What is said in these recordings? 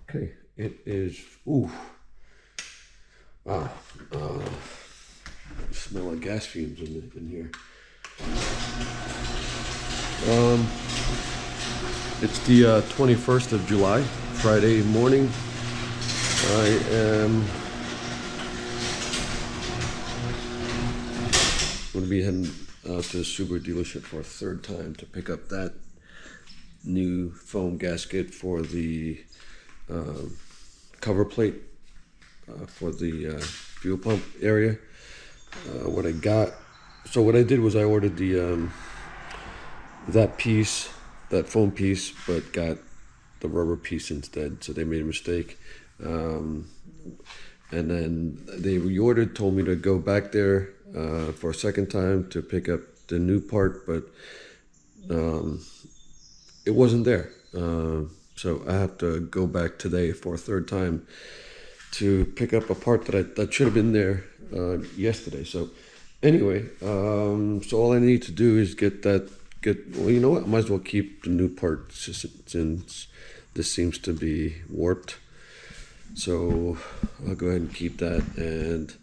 Okay, it is, ooh, wow, smell like gas fumes in here. It's the 21st of July, Friday morning. I am going to be heading out to the Subaru dealership for a third time to pick up that new foam gasket for the cover plate for the fuel pump area. What I did was I ordered the that foam piece, but got the rubber piece instead. So they made a mistake, and then they reordered. Told me to go back there for a second time to pick up the new part, but it wasn't there. So I have to go back today for a third time to pick up a part that should have been there yesterday. So anyway, so all I need to do is well, you know what? I might as well keep the new part since this seems to be warped. So I'll go ahead and keep that. And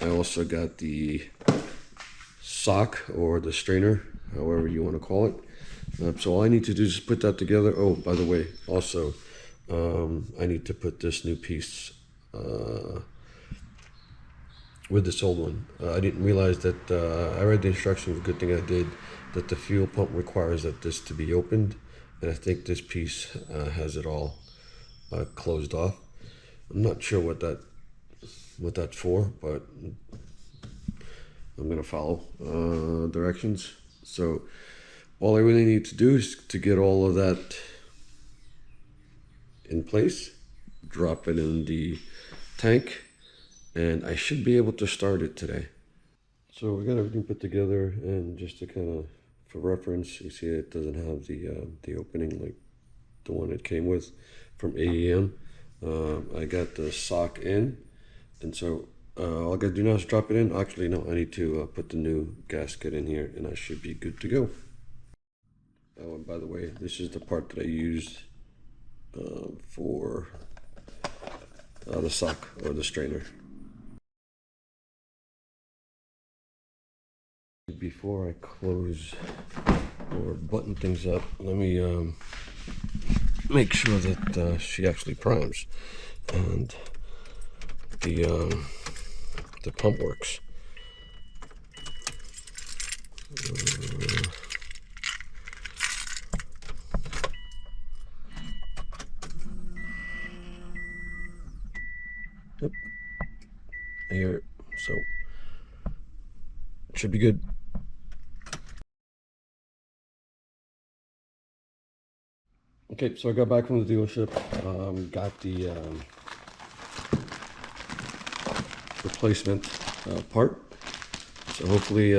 I also got the sock or the strainer, however you want to call it. So all I need to do is put that together. Oh, by the way, also, I need to put this new piece with this old one. I didn't realize that, I read the instructions, good thing I did, that the fuel pump requires that this to be opened. And I think this piece has it all closed off. I'm not sure what that's for, but I'm gonna follow directions. So all I really need to do is to get all of that in place, drop it in the tank, and I should be able to start it today. So we got everything put together, and just to kind of, for reference, you see it doesn't have the opening like the one it came with from AEM. I got the sock in, and so all I gotta do now is drop it in. Actually, no, I need to put the new gasket in here, and I should be good to go. Oh, and by the way, this is the part that I used for the sock or the strainer. Before I close or button things up, let me make sure that she actually primes and the pump works. Yep, here, so it should be good. Okay, so I got back from the dealership, got the replacement part. So hopefully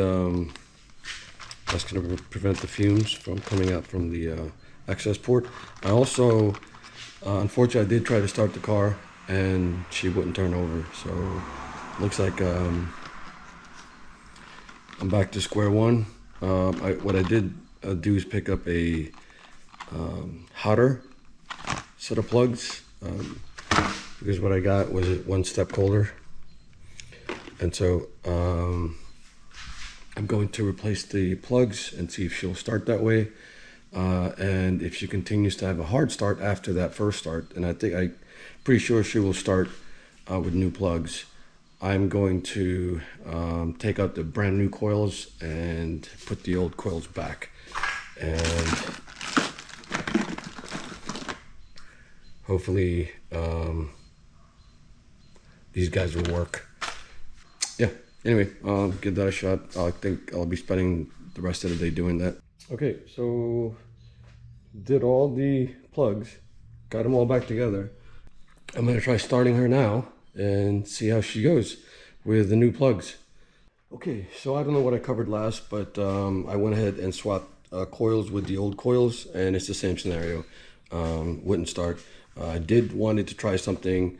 that's going to prevent the fumes from coming out from the access port. I also, unfortunately, I did try to start the car and she wouldn't turn over. So looks like I'm back to square one. What I did do is pick up a hotter set of plugs because what I got was one step colder, and so I'm going to replace the plugs and see if she'll start that way, and if she continues to have a hard start after that first start, and I'm pretty sure she will start with new plugs. I'm going to take out the brand new coils and put the old coils back, and hopefully these guys will work. Yeah, anyway, give that a shot. I think I'll be spending the rest of the day doing that. Okay, so did all the plugs, got them all back together. I'm gonna try starting her now and see how she goes with the new plugs. Okay, so I don't know what I covered last, but I went ahead and swapped coils with the old coils, and it's the same scenario. Wouldn't start. I did wanted to try something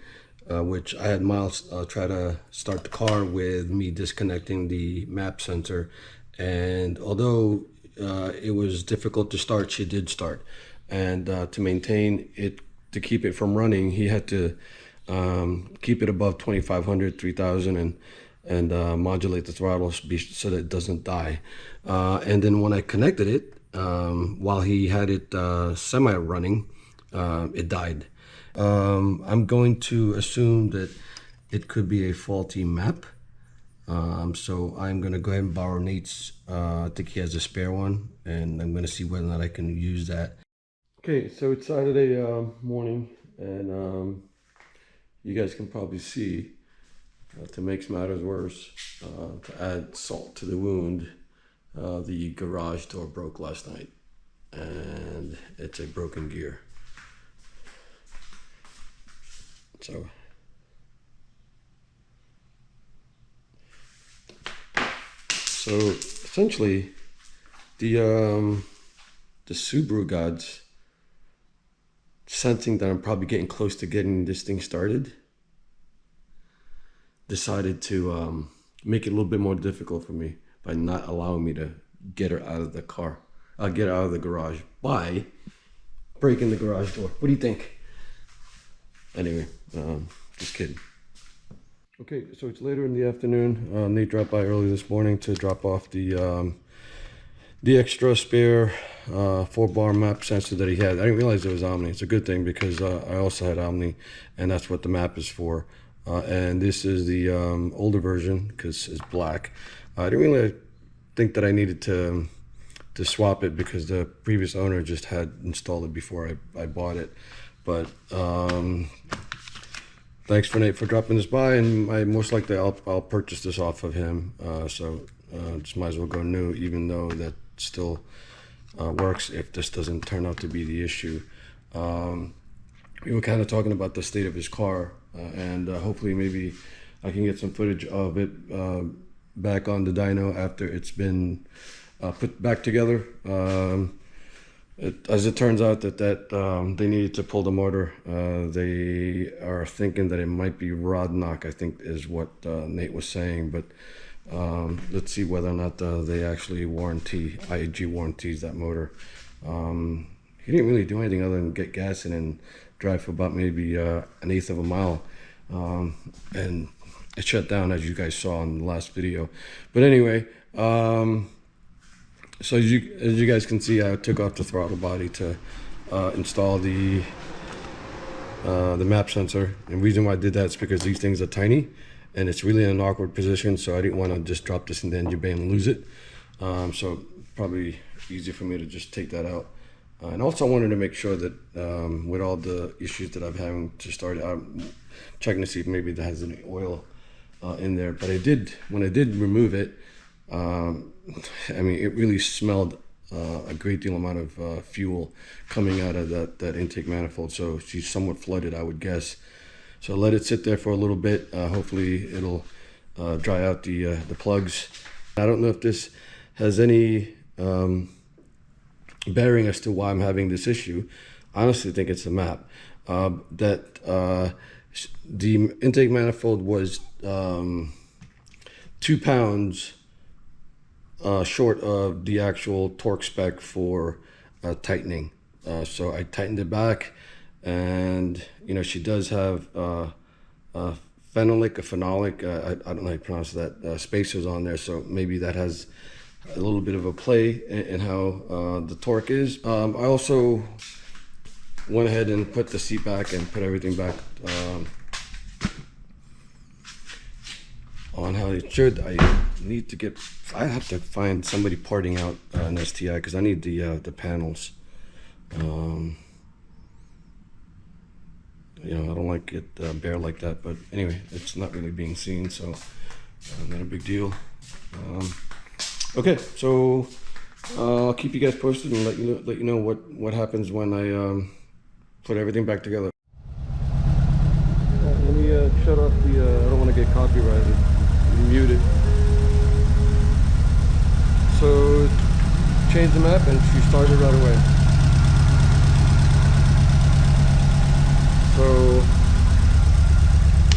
which I had Miles try to start the car with me disconnecting the map sensor, and although it was difficult to start, she did start, and to maintain it to keep it from running, he had to keep it above 2,500, 3,000, and modulate the throttle so that it doesn't die. And then when I connected it, while he had it semi-running, it died. I'm going to assume that it could be a faulty map. So I'm going to go ahead and borrow Nate's. I think he has a spare one, and I'm going to see whether or not I can use that. Okay, so it's Saturday morning, and you guys can probably see, to make matters worse, to add salt to the wound, the garage door broke last night, and it's a broken gear. So essentially, the Subaru gods, sensing that I'm probably getting close to getting this thing started, decided to make it a little bit more difficult for me by not allowing me to get her out of the car. I'll get her out of the garage by breaking the garage door. What do you think? Anyway, just kidding. Okay, so it's later in the afternoon. Nate dropped by early this morning to drop off the extra spare 4-bar map sensor that he had. I didn't realize it was Omni. It's a good thing because I also had Omni, and that's what the map is for. And this is the older version because it's black. I didn't really think that I needed to swap it because the previous owner just had installed it before I bought it. But thanks for Nate for dropping this by, and most likely I'll purchase this off of him. So just might as well go new, even though that still works if this doesn't turn out to be the issue. We were kind of talking about the state of his car, and hopefully maybe I can get some footage of it back on the dyno after it's been put back together. As it turns out that they needed to pull the motor. They are thinking that it might be rod knock, I think is what Nate was saying, but let's see whether or not they actually IAG warranties that motor. He didn't really do anything other than get gas in and drive for about maybe an 1/8 of a mile, and it shut down, as you guys saw in the last video. But anyway, so as you guys can see, I took off the throttle body to install the map sensor. And the reason why I did that is because these things are tiny and it's really in an awkward position, so I didn't want to just drop this in the engine bay and lose it. So probably easier for me to just take that out. And also I wanted to make sure that with all the issues that I'm having to start out, checking to see if maybe there has any oil in there. But when I did remove it, I mean, it really smelled a great deal amount of fuel coming out of that intake manifold. So she's somewhat flooded, I would guess. So let it sit there for a little bit. Hopefully it'll dry out the plugs. I don't know if this has any bearing as to why I'm having this issue. I honestly think it's the map. The intake manifold was 2 pounds short of the actual torque spec for tightening. So I tightened it back, and you know, she does have phenolic, I don't know how you pronounce that, spacers on there, so maybe that has a little bit of a play in how the torque is. I also went ahead and put the seat back and put everything back on how it should. I have to find somebody parting out an STI because I need the panels. You know, I don't like it bare like that, but anyway, it's not really being seen, so not a big deal. Okay, so I'll keep you guys posted and let you know what happens when I put everything back together. Let me shut off the. I don't want to get copyrighted. Mute it. So change the map, and she started right away. So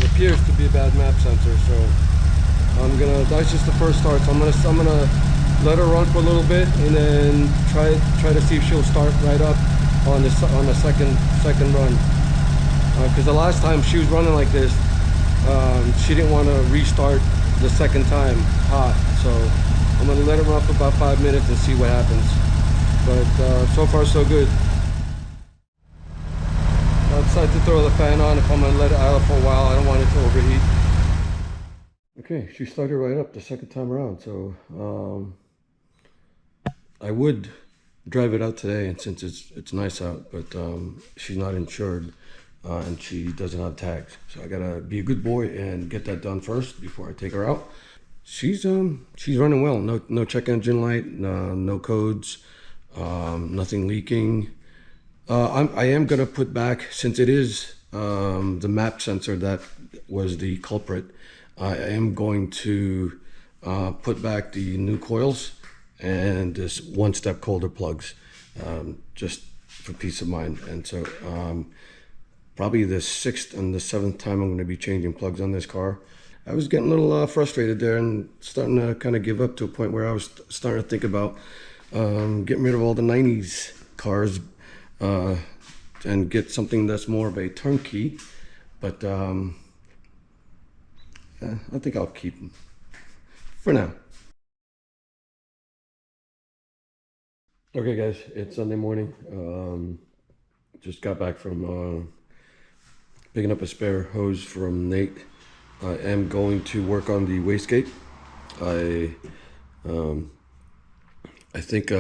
it appears to be a bad map sensor. So that's just the first start. So I'm gonna let her run for a little bit, and then try to see if she'll start right up on the second run. because the last time she was running like this, she didn't want to restart the second time hot. So I'm gonna let her run for about 5 minutes and see what happens. But so far so good. I decided to throw the fan on. If I'm gonna let it idle for a while, I don't want it to overheat. Okay, she started right up the second time around. So I would drive it out today, and since it's nice out, but she's not insured and she doesn't have tags, so I gotta be a good boy and get that done first before I take her out. She's running well. No check engine light, no codes, nothing leaking. I am gonna put back, since it is the map sensor that was the culprit, I am going to put back the new coils and this one-step colder plugs, just for peace of mind. And so probably the 6th and the 7th time I'm going to be changing plugs on this car. I was getting a little frustrated there and starting to kind of give up, to a point where I was starting to think about getting rid of all the 90s cars and get something that's more of a turnkey. But I think I'll keep them for now. Okay guys, it's Sunday morning. Just got back from picking up a spare hose from Nate. I am going to work on the wastegate. I think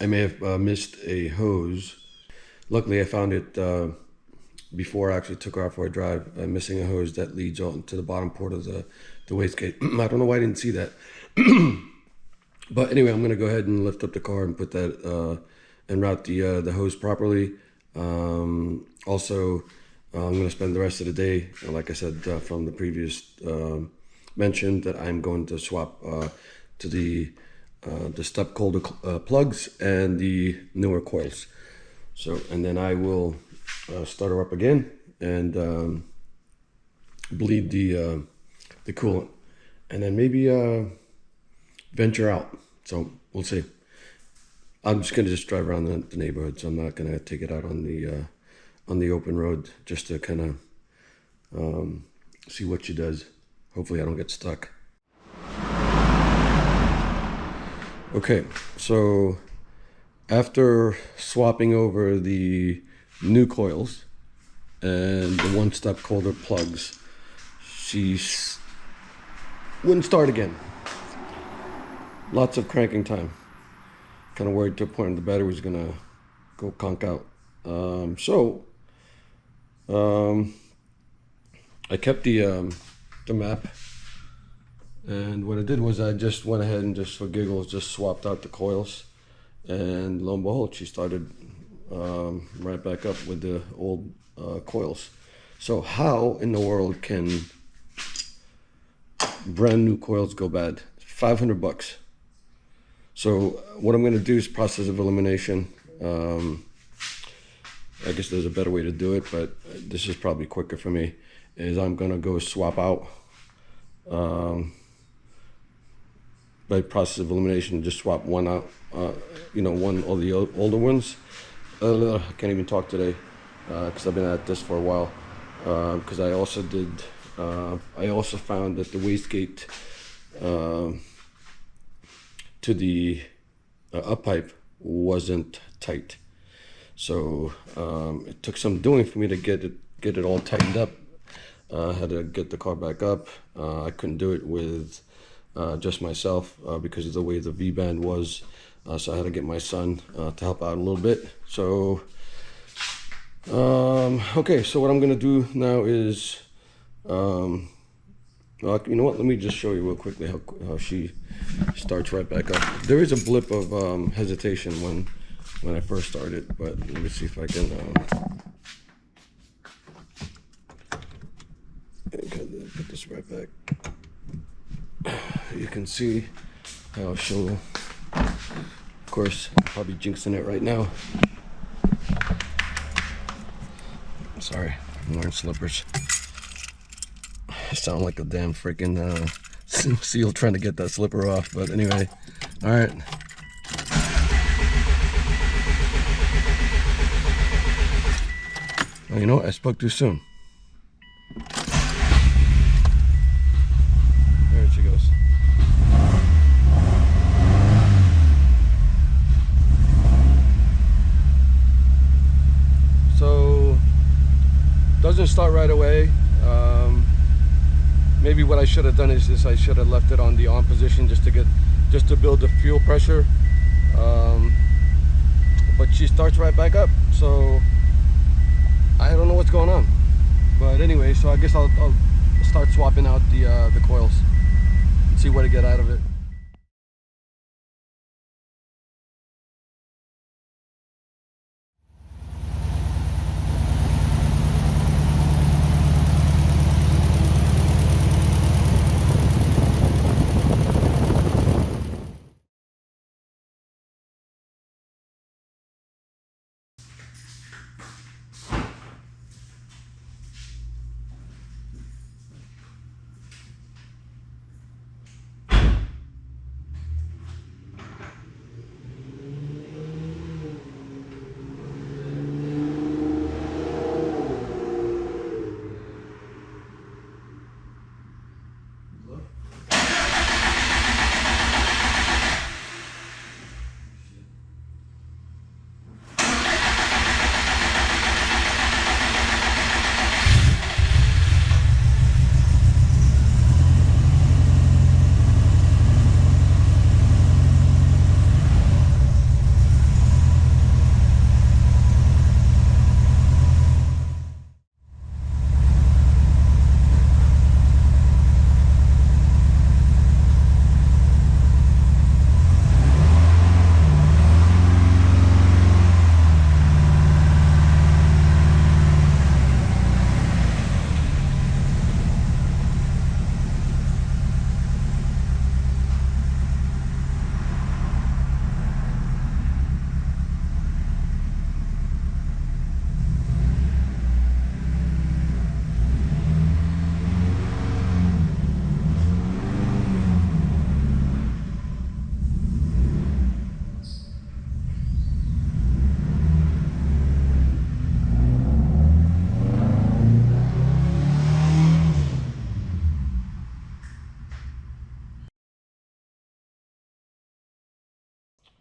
I may have missed a hose. Luckily I found it before I actually took her out for a drive. I'm missing a hose that leads on to the bottom port of the wastegate. I don't know why I didn't see that. But anyway, I'm going to go ahead and lift up the car and put that and route the hose properly. Also, I'm going to spend the rest of the day, like I said from the previous mention, that I'm going to swap to the step colder plugs and the newer coils. So, and then I will start her up again and bleed the coolant, and then maybe venture out. So we'll see. I'm just gonna drive around the neighborhood, so I'm not gonna take it out on the open road, just to kind of see what she does. Hopefully I don't get stuck. Okay, so after swapping over the new coils and the one-step colder plugs, she wouldn't start again. Lots of cranking time. Kind of worried to a point the battery was gonna go conk out. I kept the map, and what I did was I just went ahead and just for giggles just swapped out the coils, and lo and behold, she started right back up with the old coils. So how in the world can brand new coils go bad? $500. So what I'm going to do is process of elimination. I guess there's a better way to do it, but this is probably quicker for me. Is I'm going to go swap out by process of elimination. Just swap one out, one of the older ones. I can't even talk today because I've been at this for a while. Because I also did. I also found that the wastegate to the up pipe wasn't tight, so it took some doing for me to get it all tightened up. I had to get the car back up. I couldn't do it with just myself because of the way the V-band was, so I had to get my son to help out a little bit. So okay, so what I'm gonna do now is well, you know what, let me just show you real quickly how she starts right back up. There is a blip of hesitation when I first started, but let me see if I can put this right back. You can see how she'll, of course, probably jinxing it right now. Sorry, I'm wearing slippers. I sound like a damn freaking seal trying to get that slipper off, but anyway, all right. Oh, you know what? I spoke too soon. There she goes. So, doesn't start right away. Maybe what I should have done is I should have left it on the on position just to build the fuel pressure. But she starts right back up, so I don't know what's going on. But anyway, so I guess I'll start swapping out the coils and see what I get out of it.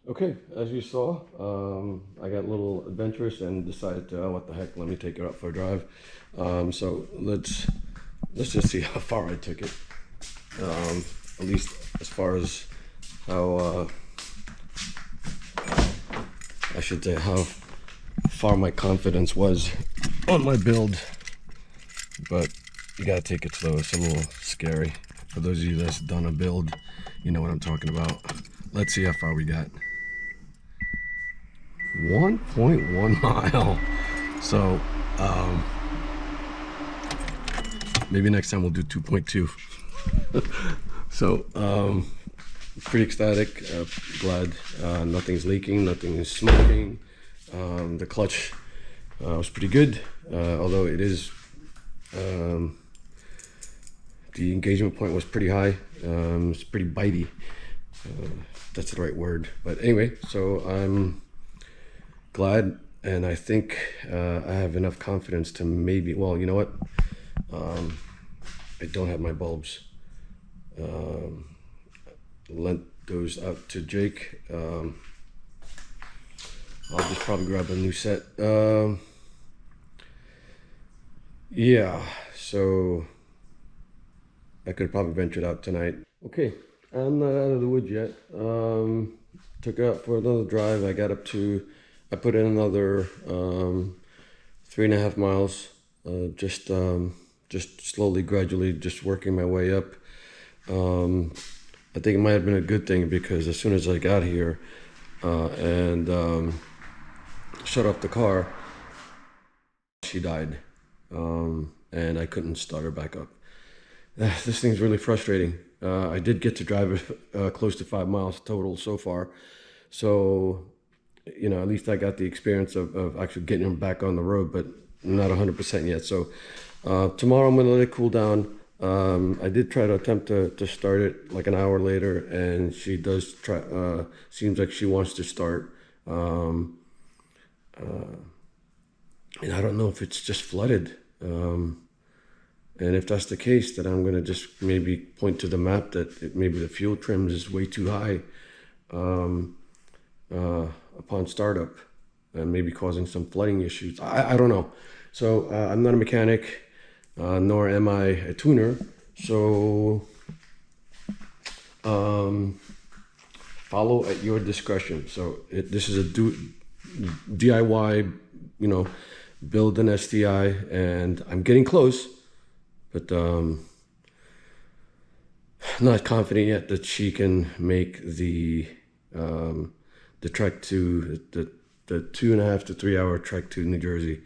Okay, as you saw, I got a little adventurous and decided to, oh, what the heck, let me take her out for a drive. So let's just see how far I took it. At least as far as how, I should say how far my confidence was on my build. But you gotta take it slow, it's a little scary. For those of you that's done a build, you know what I'm talking about. Let's see how far we got. 1.1 mile. So maybe next time we'll do 2.2. So pretty ecstatic, glad nothing's leaking, nothing's smoking. The clutch was pretty good, although it is the engagement point was pretty high. It's pretty bitey, that's the right word. But anyway, so I'm glad, and I think I have enough confidence to maybe, well, you know what, I don't have my bulbs. Lent those out to Jake. I'll just probably grab a new set. Yeah, so I could probably venture it out tonight. Okay, I'm not out of the woods yet. Took it out for another drive. I put in another 3.5 miles. Just slowly, gradually, just working my way up. I think it might have been a good thing, because as soon as I got here and shut off the car, she died, and I couldn't start her back up. This thing's really frustrating. I did get to drive it close to 5 miles total so far, so you know, at least I got the experience of actually getting them back on the road, but not 100% yet. So tomorrow I'm gonna let it cool down. I did try to attempt to start it like an hour later, and she does try, seems like she wants to start. And I don't know if it's just flooded. And if that's the case, then I'm gonna just maybe point to the map that maybe the fuel trims is way too high upon startup, and maybe causing some flooding issues. I don't know. So I'm not a mechanic, nor am I a tuner. So follow at your discretion. So this is a DIY, build an STI, and I'm getting close, but not confident yet that she can make the trek to the 2.5 to 3 hour trek to New Jersey.